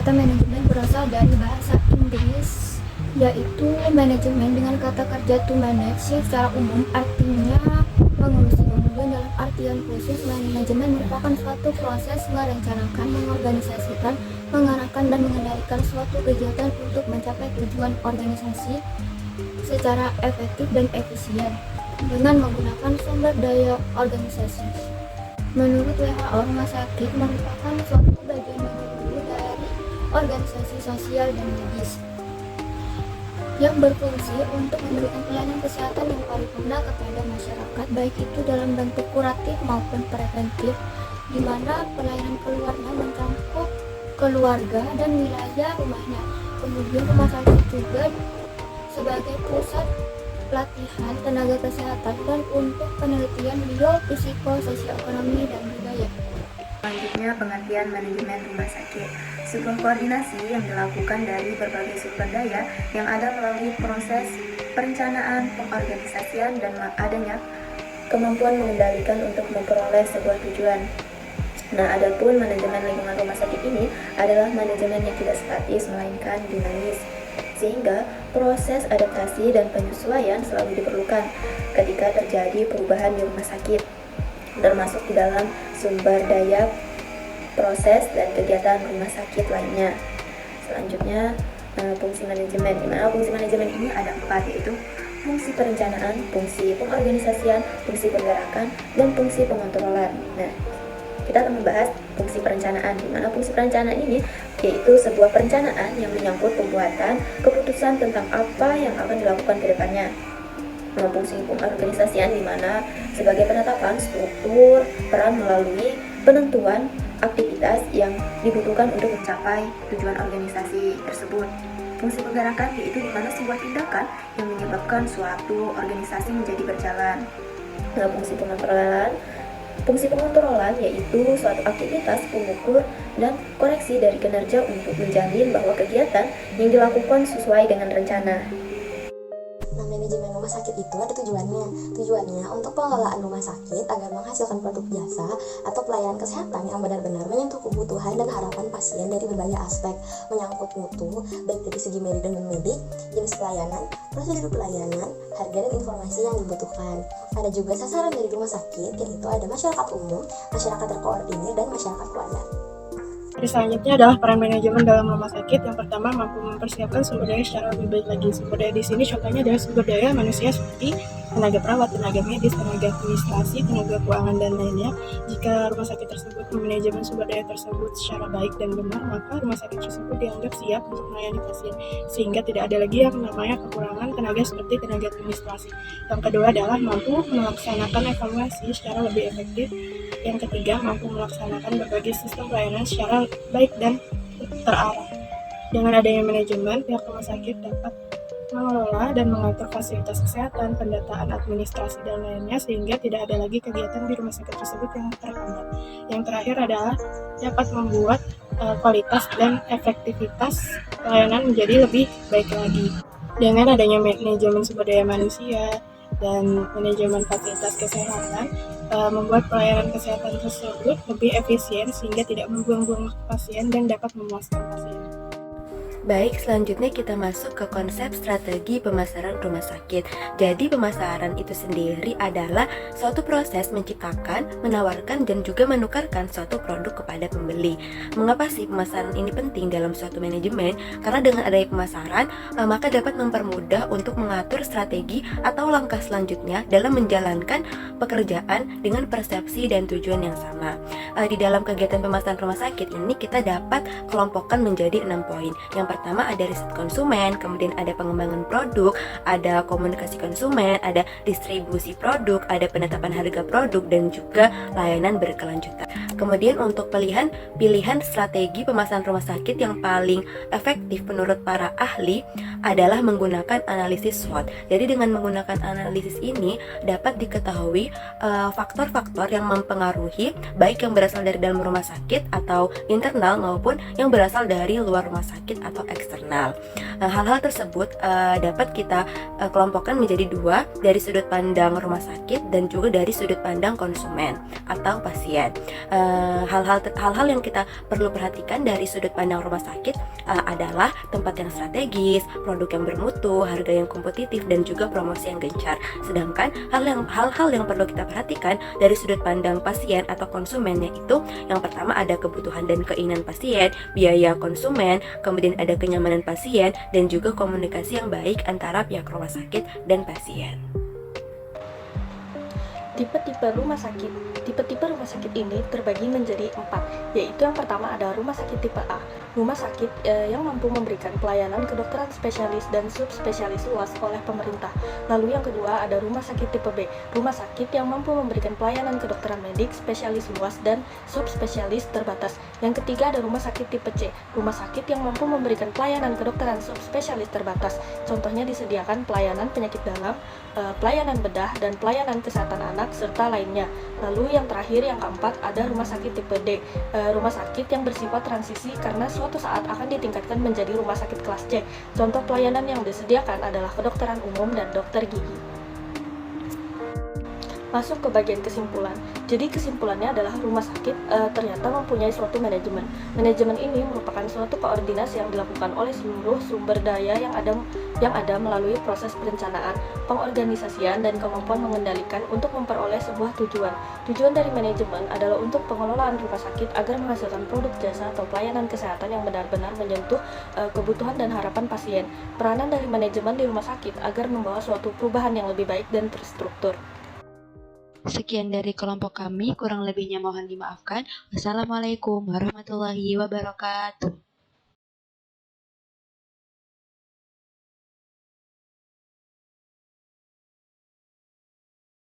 Kata manajemen berasal dari bahasa Inggris, yaitu manajemen dengan kata kerja to manage yang secara umum artinya mengurusi. Kemudian dalam artian khusus, manajemen merupakan suatu proses merencanakan, mengorganisasikan, mengarahkan, dan mengendalikan suatu kegiatan untuk mencapai tujuan organisasi secara efektif dan efisien dengan menggunakan sumber daya organisasi. Menurut WHO, rumah sakit merupakan suatu bagian menyeluruh dari organisasi sosial dan medis yang berfungsi untuk memberikan pelayanan kesehatan yang paripurna kepada masyarakat, baik itu dalam bentuk kuratif maupun preventif, di mana pelayanan keluarnya mencakup keluarga dan wilayah rumahnya. Kemudian rumah sakit juga sebagai pusat pelatihan tenaga kesehatan dan untuk penelitian biopsikososioekonomi dan budaya. Selanjutnya, pengertian manajemen rumah sakit. Sebuah koordinasi yang dilakukan dari berbagai sumber daya yang ada melalui proses perencanaan, pengorganisasian, dan adanya kemampuan mengendalikan untuk memperoleh sebuah tujuan. Nah, adapun manajemen lingkungan rumah sakit ini adalah manajemen yang tidak statis melainkan dinamis, sehingga proses adaptasi dan penyesuaian selalu diperlukan ketika terjadi perubahan di rumah sakit, termasuk di dalam sumber daya, proses, dan kegiatan rumah sakit lainnya. Selanjutnya, fungsi manajemen, di mana fungsi manajemen ini ada 4, yaitu fungsi perencanaan, fungsi pengorganisasian, fungsi pergerakan, dan fungsi pengontrolan. Nah, kita akan membahas fungsi perencanaan, di mana fungsi perencanaan ini yaitu sebuah perencanaan yang menyangkut pembuatan keputusan tentang apa yang akan dilakukan ke depannya. Fungsi pengorganisasian di mana sebagai penetapan struktur, peran melalui penentuan aktivitas yang dibutuhkan untuk mencapai tujuan organisasi tersebut. Fungsi pergerakan yaitu di mana sebuah tindakan yang menyebabkan suatu organisasi menjadi berjalan. Nah, fungsi pengontrolan yaitu suatu aktivitas pengukur dan koreksi dari kinerja untuk menjamin bahwa kegiatan yang dilakukan sesuai dengan rencana. Nah, manajemen rumah sakit itu ada tujuannya untuk pengelolaan rumah sakit agar menghasilkan produk jasa atau pelayanan kesehatan yang benar-benar menyentuh kebutuhan dan harapan pasien dari berbagai aspek, menyangkut mutu, baik dari segi medik dan non-medik, jenis pelayanan, prosedur pelayanan, harga dan informasi yang dibutuhkan. Ada juga sasaran dari rumah sakit, yaitu ada masyarakat umum, masyarakat terkoordinir, dan masyarakat pelayan. Selanjutnya adalah peran manajemen dalam rumah sakit. Yang pertama, mampu mempersiapkan sumber daya secara lebih baik lagi. Sumber daya di sini contohnya adalah sumber daya manusia seperti tenaga perawat, tenaga medis, tenaga administrasi, tenaga keuangan, dan lainnya. Jika rumah sakit tersebut memanajemen sumber daya tersebut secara baik dan benar, maka rumah sakit tersebut dianggap siap untuk melayani pasien, sehingga tidak ada lagi yang namanya kekurangan tenaga seperti tenaga administrasi. Yang kedua adalah mampu melaksanakan evaluasi secara lebih efektif. Yang ketiga, mampu melaksanakan berbagai sistem pelayanan secara baik dan terarah. Dengan adanya manajemen, pihak rumah sakit dapat mengelola dan mengatur fasilitas kesehatan, pendataan, administrasi, dan lainnya, sehingga tidak ada lagi kegiatan di rumah sakit tersebut yang terhambat. Yang terakhir adalah dapat membuat kualitas dan efektivitas pelayanan menjadi lebih baik lagi. Dengan adanya manajemen sumber daya manusia dan manajemen fasilitas kesehatan, membuat pelayanan kesehatan tersebut lebih efisien sehingga tidak membuang-buang pasien dan dapat memuaskan pasien. Baik, selanjutnya kita masuk ke konsep strategi pemasaran rumah sakit. Jadi pemasaran itu sendiri adalah suatu proses menciptakan, menawarkan, dan juga menukarkan suatu produk kepada pembeli. Mengapa sih pemasaran ini penting dalam suatu manajemen? Karena dengan adanya pemasaran, maka dapat mempermudah untuk mengatur strategi atau langkah selanjutnya dalam menjalankan pekerjaan dengan persepsi dan tujuan yang sama. Di dalam kegiatan pemasaran rumah sakit ini kita dapat kelompokkan menjadi 6 poin. Yang pertama ada riset konsumen, kemudian ada pengembangan produk, ada komunikasi konsumen, ada distribusi produk, ada penetapan harga produk, dan juga layanan berkelanjutan. Kemudian untuk pilihan strategi pemasaran rumah sakit yang paling efektif menurut para ahli adalah menggunakan analisis SWOT. Jadi dengan menggunakan analisis ini dapat diketahui faktor-faktor yang mempengaruhi baik yang berasal dari dalam rumah sakit atau internal maupun yang berasal dari luar rumah sakit atau eksternal. Hal-hal tersebut dapat kita kelompokkan menjadi dua, dari sudut pandang rumah sakit dan juga dari sudut pandang konsumen atau pasien. Hal-hal yang kita perlu perhatikan dari sudut pandang rumah sakit adalah tempat yang strategis, produk yang bermutu, harga yang kompetitif, dan juga promosi yang gencar. Sedangkan hal-hal yang perlu kita perhatikan dari sudut pandang pasien atau konsumen, yaitu yang pertama ada kebutuhan dan keinginan pasien, biaya konsumen, kemudian ada kenyamanan pasien, dan juga komunikasi yang baik antara pihak rumah sakit dan pasien. Tipe-tipe rumah sakit. Tipe-tipe rumah sakit ini terbagi menjadi 4, yaitu yang pertama ada rumah sakit tipe A, rumah sakit yang mampu memberikan pelayanan kedokteran spesialis dan subspesialis luas oleh pemerintah. Lalu yang kedua ada rumah sakit tipe B, rumah sakit yang mampu memberikan pelayanan kedokteran medik spesialis luas dan subspesialis terbatas. Yang ketiga ada rumah sakit tipe C, rumah sakit yang mampu memberikan pelayanan kedokteran subspesialis terbatas. Contohnya disediakan pelayanan penyakit dalam, pelayanan bedah, dan pelayanan kesehatan anak, serta lainnya. Lalu yang terakhir, yang keempat, ada rumah sakit tipe D, rumah sakit yang bersifat transisi karena suatu saat akan ditingkatkan menjadi rumah sakit kelas C. Contoh pelayanan yang disediakan adalah kedokteran umum dan dokter gigi. Masuk ke bagian kesimpulan. Jadi kesimpulannya adalah rumah sakit ternyata mempunyai suatu manajemen. Manajemen ini merupakan suatu koordinasi yang dilakukan oleh seluruh sumber daya yang ada melalui proses perencanaan, pengorganisasian, dan kemampuan mengendalikan untuk memperoleh sebuah tujuan. Tujuan dari manajemen adalah untuk pengelolaan rumah sakit agar menghasilkan produk jasa atau pelayanan kesehatan yang benar-benar menyentuh kebutuhan dan harapan pasien. Peranan dari manajemen di rumah sakit agar membawa suatu perubahan yang lebih baik dan terstruktur. Sekian dari kelompok kami, kurang lebihnya mohon dimaafkan. Wassalamualaikum warahmatullahi wabarakatuh.